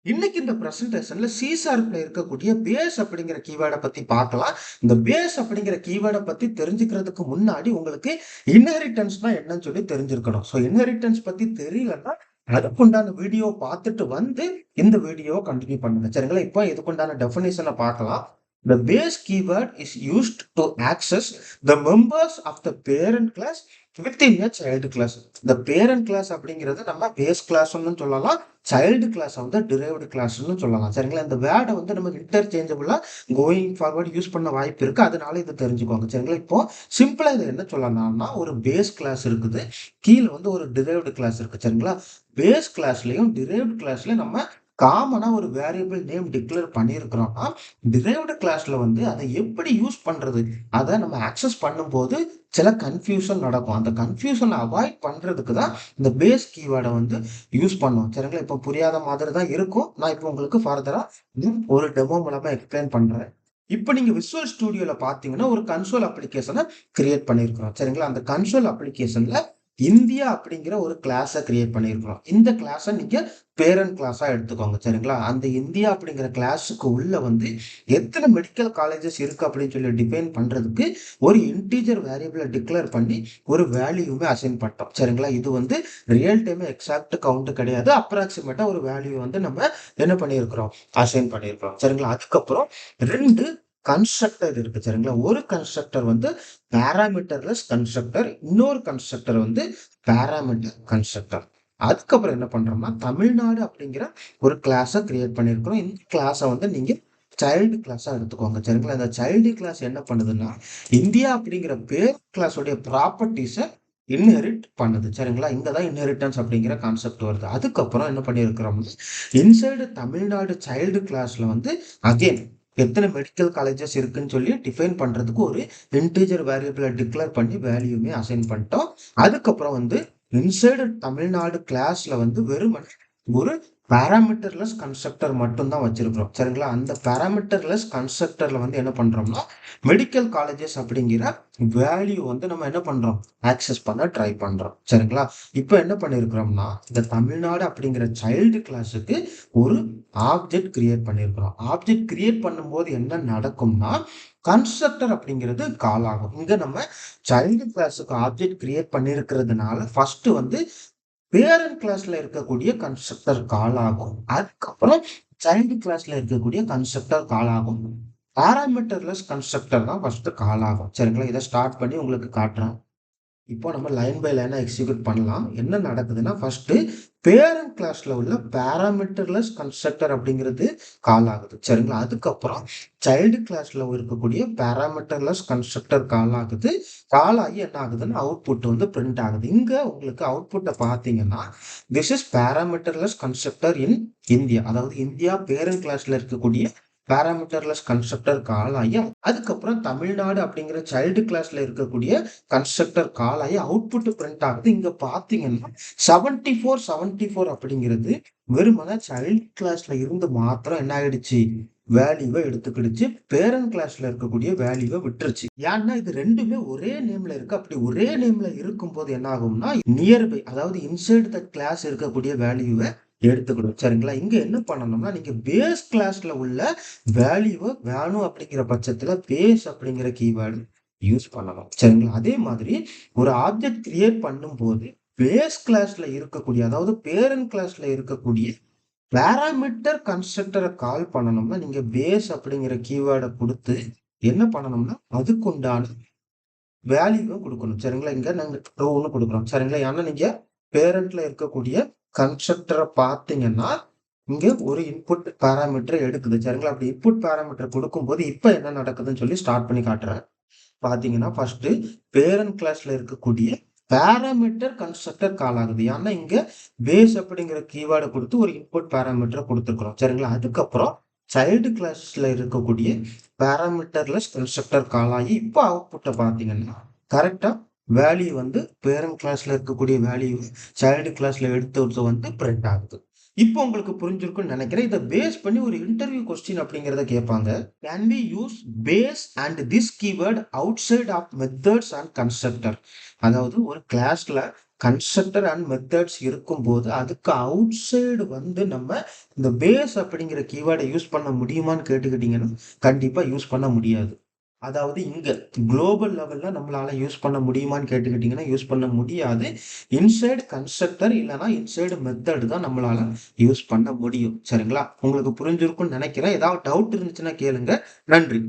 இன்னைக்கு இந்த பிரசன்டேஷன்ல சி ஷார்ப்ல இருக்கக்கூடிய பேஸ் அப்படிங்கிற கீவேர்டை பத்தி பார்க்கலாம். இந்த பேஸ் அப்படிங்கிற கீவேர்டை பத்தி தெரிஞ்சுக்கிறதுக்கு முன்னாடி உங்களுக்கு இன்ஹெரிட்டன்ஸ்னா என்னன்னு சொல்லி தெரிஞ்சிருக்கணும். ஸோ இன்ஹெரிட்டன்ஸ் பத்தி தெரியலன்னா அதுக்குண்டான வீடியோ பார்த்துட்டு வந்து இந்த வீடியோவை கண்டினியூ பண்ணுங்க. சரிங்களா? இப்போ இதுக்குண்டான டெஃபினேஷனை பார்க்கலாம். The base keyword is used to access the members of the parent class within a child class. The parent class அப்படிங்கிறது நம்ம பேஸ் கிளாஸ்ன்னு சொல்லலாம். சைல்டு கிளாஸ் வந்து டிரைவ்டு கிளாஸ்ன்னு சொல்லலாம். சரிங்களா? இந்த வேர்டை வந்து நம்ம இன்டர்சேஞ்சபிளா கோயிங் ஃபார்வர்ட் யூஸ் பண்ண வாய்ப்பு இருக்கு. அதனால இதை தெரிஞ்சுக்கோங்க. சரிங்களா? இப்போ சிம்பிளா இதை என்ன சொல்லலாம்னா ஒரு பேஸ் கிளாஸ் இருக்குது, கீழே வந்து ஒரு டிரைவ்டு கிளாஸ் இருக்கு. சரிங்களா? பேஸ் கிளாஸ்லயும் டிரைவ்டு கிளாஸ்லயும் நம்ம காமனா ஒரு வேரியபிள் நேம் டிக்ளேர் பண்ணியிருக்கிறோம்னா டிரைவ்டு கிளாஸ்ல வந்து அதை எப்படி யூஸ் பண்றது, அதை நம்ம ஆக்சஸ் பண்ணும்போது சில கன்ஃபியூஷன் நடக்கும். அந்த கன்ஃபியூஷனை அவாய்ட் பண்றதுக்கு தான் இந்த பேஸ் கீவேர்டை வந்து யூஸ் பண்ணுவோம். சரிங்களா? இப்போ புரியாத மாதிரி தான் இருக்கும். நான் இப்போ உங்களுக்கு ஃபர்தரா ஒரு டெமோ மூலமா எக்ஸ்பிளைன் பண்றேன். இப்போ நீங்க விசுவல் ஸ்டுடியோல பாத்தீங்கன்னா ஒரு கன்சோல் அப்ளிகேஷனை கிரியேட் பண்ணியிருக்கிறோம். சரிங்களா? அந்த கன்சோல் அப்ளிகேஷன்ல இந்தியா அப்படிங்கிற ஒரு கிளாஸை கிரியேட் பண்ணியிருக்கிறோம். இந்த கிளாஸை நீங்க பேரண்ட் கிளாஸா எடுத்துக்கோங்க. சரிங்களா? அந்த இந்தியா அப்படிங்கிற கிளாஸுக்கு உள்ள வந்து எத்தனை மெடிக்கல் காலேஜஸ் இருக்கு அப்படின்னு சொல்லி டிஃபைன் பண்றதுக்கு ஒரு இன்டீஜர் வேரியபிளை டிக்ளேர் பண்ணி ஒரு வேல்யூமே அசைன் பண்ணிட்டோம். சரிங்களா? இது வந்து ரியல் டைம் எக்ஸாக்ட் கவுண்ட் கிடையாது. அப்ராக்சிமேட்டா ஒரு வேல்யூ வந்து நம்ம என்ன பண்ணியிருக்கிறோம், அசைன் பண்ணியிருக்கிறோம். சரிங்களா? அதுக்கப்புறம் ரெண்டு கன்ஸ்ட்ரக்டர் இருக்கு. சரிங்களா? ஒரு கன்ஸ்ட்ரக்டர் வந்து பேராமீட்டர்லெஸ் கன்ஸ்ட்ரக்டர், இன்னொரு கன்ஸ்ட்ரக்டர் வந்து பேராமீட்டர் கன்ஸ்ட்ரக்டர். அதுக்கப்புறம் என்ன பண்றோம்னா தமிழ்நாடு அப்படிங்கிற ஒரு கிளாஸை கிரியேட் பண்ணியிருக்கிறோம். இந்த கிளாஸை வந்து நீங்க சைல்டு கிளாஸா எடுத்துக்கோங்க. சரிங்களா? இந்த சைல்டு கிளாஸ் என்ன பண்ணுதுன்னா இந்தியா அப்படிங்கிற பேர் கிளாஸோடைய ப்ராப்பர்ட்டிஸை இன்ஹெரிட் பண்ணுது. சரிங்களா? இங்க தான் இன்ஹெரிட்டன்ஸ் அப்படிங்கிற கான்செப்ட் வருது. அதுக்கப்புறம் என்ன பண்ணியிருக்கிறோம்னா இன்சைடு தமிழ்நாடு சைல்டு கிளாஸ்ல வந்து அகைன் எத்தனை மெடிக்கல் காலேஜஸ் இருக்குன்னு சொல்லி டிஃபைன் பண்றதுக்கு ஒரு இன்டீஜர் வேரியபிளை டிக்ளேர் பண்ணி வேல்யூமே அசைன் பண்ணிட்டோம். அதுக்கப்புறம் வந்து இன்சைடு தமிழ்நாடு கிளாஸ்ல வந்து வெறும் ஒரு பேராமீட்டர்லெஸ் கன்ஸ்ட்ரக்டர் மட்டும் தான் வச்சிருக்கிறோம். சரிங்களா? அந்த பேராமீட்டர்லெஸ் கன்ஸ்ட்ரக்டர்ல வந்து என்ன பண்றோம்னா மெடிக்கல் காலேஜஸ் அப்படிங்கிற வேல்யூ வந்து நம்ம என்ன பண்றோம், ஆக்சஸ் பண்ண ட்ரை பண்றோம். சரிங்களா? இப்போ என்ன பண்ணிருக்கிறோம்னா இந்த தமிழ்நாடு அப்படிங்கிற சைல்டு கிளாஸுக்கு ஒரு ஆப்ஜெக்ட் கிரியேட் பண்ணியிருக்கிறோம். ஆப்ஜெக்ட் கிரியேட் பண்ணும்போது என்ன நடக்கும்னா கன்ஸ்ட்ரக்டர் அப்படிங்கிறது கால் ஆகும். இங்க நம்ம சைல்டு கிளாஸுக்கு ஆப்ஜெக்ட் கிரியேட் பண்ணியிருக்கிறதுனால ஃபர்ஸ்ட் வந்து பேரண்ட் கிளாஸ்ல இருக்கக்கூடிய கன்ஸ்ட்ரக்டர் கால் ஆகும். அதுக்கப்புறம் சைல்டு கிளாஸ்ல இருக்கக்கூடிய கன்ஸ்ட்ரக்டர் கால் ஆகும். பாராமீட்டர்லெஸ் கன்ஸ்ட்ரக்டர் தான் ஃபர்ஸ்ட் கால் ஆகும். சரிங்களா? இதை ஸ்டார்ட் பண்ணி உங்களுக்கு காட்டுறேன். இப்போ நம்ம லைன் பை லைனா எக்ஸிக்யூட் பண்ணலாம். என்ன நடக்குதுன்னா ஃபர்ஸ்ட் பேரண்ட் கிளாஸ்ல உள்ள பேராமீட்டர்லெஸ் கன்ஸ்ட்ரக்டர் அப்படிங்கிறது கால் ஆகுது. சரிங்களா? அதுக்கப்புறம் சைல்டு கிளாஸ்ல இருக்கக்கூடிய பேராமீட்டர்லெஸ் கன்ஸ்ட்ரக்டர் கால் ஆகுது. கால் ஆகி என்ன ஆகுதுன்னா அவுட்புட் வந்து பிரிண்ட் ஆகுது. இங்க உங்களுக்கு அவுட்புட்டை பார்த்தீங்கன்னா this is parameterless constructor in India. அதாவது இந்தியா பேரண்ட் கிளாஸ்ல இருக்கக்கூடிய பேராமீட்டர்லெஸ் கன்ஸ்ட்ரக்டர் கால் ஆகி அதுக்கப்புறம் தமிழ்நாடு அப்படிங்கிற சைல்டு கிளாஸ்ல இருக்கக்கூடிய கன்ஸ்ட்ரக்டர் கால் ஆகி அவுட்புட் பிரிண்ட் ஆகுது. இங்க பாத்தீங்கன்னா 74 அப்படிங்கிறது வெறுமனே சைல்டு கிளாஸ்ல இருந்து மாத்திரம் என்ன ஆயிடுச்சு, வேல்யூவை எடுத்துக்கிடுச்சு. பேரண்ட் கிளாஸ்ல இருக்கக்கூடிய வேல்யூவை விட்டுருச்சு. ஏன்னா இது ரெண்டுமே ஒரே நேம்ல இருக்கு. அப்படி ஒரே நேம்ல இருக்கும் போது என்ன ஆகும்னா நியர்பை, அதாவது இன்சைட் த கிளாஸ் இருக்கக்கூடிய வேல்யூவை எடுத்துக்கணும். சரிங்களா? இங்க என்ன பண்ணணும்னா நீங்க பேஸ் கிளாஸ்ல உள்ள வேல்யூவை வேணும் அப்படிங்கிற பட்சத்துல பேஸ் அப்படிங்கிற கீவேர்டு யூஸ் பண்ணணும். சரிங்களா? அதே மாதிரி ஒரு ஆப்ஜெக்ட் கிரியேட் பண்ணும்போது பேஸ் கிளாஸ்ல இருக்கக்கூடிய, அதாவது பேரண்ட் கிளாஸ்ல இருக்கக்கூடிய பேராமீட்டர் கன்ஸ்ட்ரக்டரை கால் பண்ணணும்னா நீங்க பேஸ் அப்படிங்கிற கீவேர்டை கொடுத்து என்ன பண்ணணும்னா அதுக்குண்டான வேல்யூவை கொடுக்கணும். சரிங்களா? இங்க நாங்க ட்ரூன்னு கொடுக்குறோம். சரிங்களா? ஏன்னா நீங்க பேரண்ட்ல இருக்கக்கூடிய கன்ஸ்ட்ரக்டரை பார்த்தீங்கன்னா இங்க ஒரு இன்புட் பேராமீட்டர் எடுக்குது. சரிங்களா? அப்படி இன்புட் பேராமீட்டர் கொடுக்கும்போது இப்ப என்ன நடக்குதுன்னு சொல்லி ஸ்டார்ட் பண்ணி காட்டுறேன். பாத்தீங்கன்னா ஃபர்ஸ்ட் பேரண்ட் கிளாஸ்ல இருக்கக்கூடிய பேராமீட்டர் கன்ஸ்ட்ரக்டர் கால் ஆகுது. ஏன்னா இங்க பேஸ் அப்படிங்கிற கீவேர்டை கொடுத்து ஒரு இன்புட் பேராமீட்டரை கொடுத்துருக்கிறோம். சரிங்களா? அதுக்கப்புறம் சைல்டு கிளாஸ்ல இருக்கக்கூடிய பேராமீட்டர்லெஸ் கன்ஸ்ட்ரக்டர் கால் ஆகி இப்போ அவுட்புட்டை பார்த்தீங்கன்னா கரெக்டா வேல்யூ வந்து பேரண்ட் கிளாஸ்ல இருக்கக்கூடிய வேல்யூ சைல்டு கிளாஸ்ல எடுத்து வந்து பிரிண்ட் ஆகுது. இப்போ உங்களுக்கு புரிஞ்சிருக்கும்னு நினைக்கிறேன். இதை பேஸ் பண்ணி ஒரு இன்டர்வியூ கொஸ்டின் அப்படிங்கிறத கேட்பாங்க. Can we use base and this keyword outside of methods and constructor? அதாவது ஒரு கிளாஸ்ல கன்ஸ்ட்ரக்டர் அண்ட் மெத்தட்ஸ் இருக்கும்போது அதுக்கு அவுட் சைடு வந்து நம்ம இந்த பேஸ் அப்படிங்கிற கீவேர்டை யூஸ் பண்ண முடியுமான்னு கேட்டுக்கிட்டீங்கன்னா கண்டிப்பா யூஸ் பண்ண முடியாது. அதாவது இங்க குளோபல் லெவல்ல நம்மளால யூஸ் பண்ண முடியுமான்னு கேட்டுக்கிட்டீங்கன்னா யூஸ் பண்ண முடியாது. இன்சைடு கன்ஸ்ட்ரக்டர் இல்லைன்னா இன்சைடு மெத்தட் தான் நம்மளால யூஸ் பண்ண முடியும். சரிங்களா? உங்களுக்கு புரிஞ்சிருக்கும்னு நினைக்கிறேன். ஏதாவது டவுட் இருந்துச்சுன்னா கேளுங்க. நன்றி.